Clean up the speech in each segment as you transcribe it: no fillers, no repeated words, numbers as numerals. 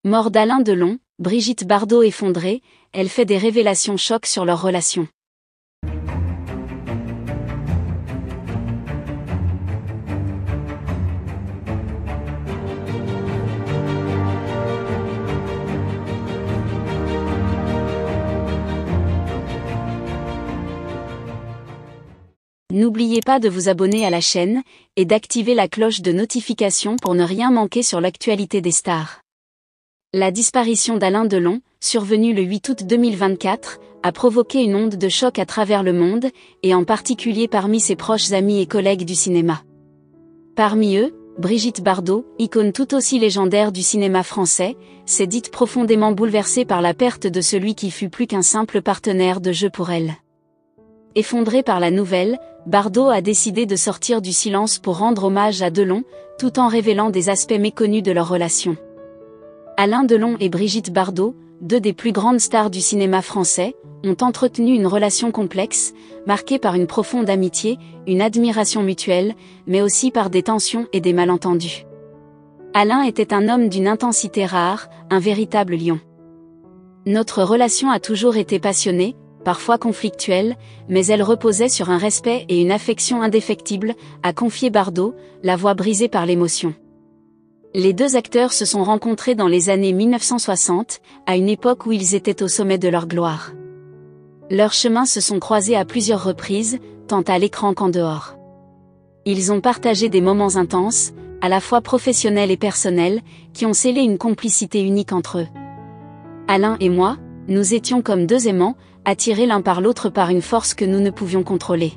Mort d'Alain Delon, Brigitte Bardot effondrée, elle fait des révélations chocs sur leur relation. N'oubliez pas de vous abonner à la chaîne et d'activer la cloche de notification pour ne rien manquer sur l'actualité des stars. La disparition d'Alain Delon, survenue le 8 août 2024, a provoqué une onde de choc à travers le monde, et en particulier parmi ses proches amis et collègues du cinéma. Parmi eux, Brigitte Bardot, icône tout aussi légendaire du cinéma français, s'est dite profondément bouleversée par la perte de celui qui fut plus qu'un simple partenaire de jeu pour elle. Effondrée par la nouvelle, Bardot a décidé de sortir du silence pour rendre hommage à Delon, tout en révélant des aspects méconnus de leur relation. Alain Delon et Brigitte Bardot, deux des plus grandes stars du cinéma français, ont entretenu une relation complexe, marquée par une profonde amitié, une admiration mutuelle, mais aussi par des tensions et des malentendus. Alain était un homme d'une intensité rare, un véritable lion. Notre relation a toujours été passionnée, parfois conflictuelle, mais elle reposait sur un respect et une affection indéfectibles, a confié Bardot, la voix brisée par l'émotion. Les deux acteurs se sont rencontrés dans les années 1960, à une époque où ils étaient au sommet de leur gloire. Leurs chemins se sont croisés à plusieurs reprises, tant à l'écran qu'en dehors. Ils ont partagé des moments intenses, à la fois professionnels et personnels, qui ont scellé une complicité unique entre eux. Alain et moi, nous étions comme deux aimants, attirés l'un par l'autre par une force que nous ne pouvions contrôler.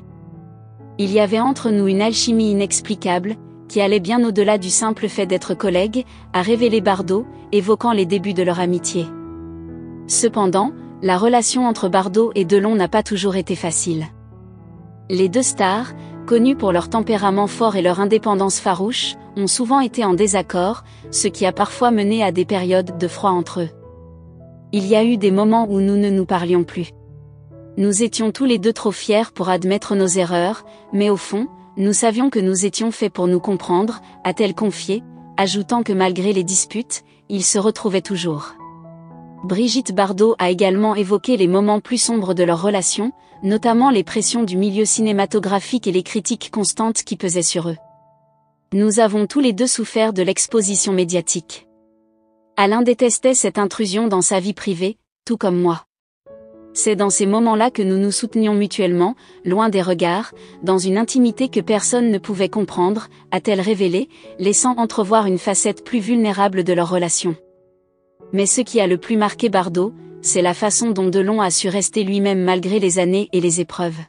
Il y avait entre nous une alchimie inexplicable, qui allait bien au-delà du simple fait d'être collègues, a révélé Bardot, évoquant les débuts de leur amitié. Cependant, la relation entre Bardot et Delon n'a pas toujours été facile. Les deux stars, connues pour leur tempérament fort et leur indépendance farouche, ont souvent été en désaccord, ce qui a parfois mené à des périodes de froid entre eux. Il y a eu des moments où nous ne nous parlions plus. Nous étions tous les deux trop fiers pour admettre nos erreurs, mais au fond, nous savions que nous étions faits pour nous comprendre, a-t-elle confié, ajoutant que malgré les disputes, ils se retrouvaient toujours. Brigitte Bardot a également évoqué les moments plus sombres de leur relation, notamment les pressions du milieu cinématographique et les critiques constantes qui pesaient sur eux. Nous avons tous les deux souffert de l'exposition médiatique. Alain détestait cette intrusion dans sa vie privée, tout comme moi. C'est dans ces moments-là que nous nous soutenions mutuellement, loin des regards, dans une intimité que personne ne pouvait comprendre, a-t-elle révélé, laissant entrevoir une facette plus vulnérable de leur relation. Mais ce qui a le plus marqué Bardot, c'est la façon dont Delon a su rester lui-même malgré les années et les épreuves.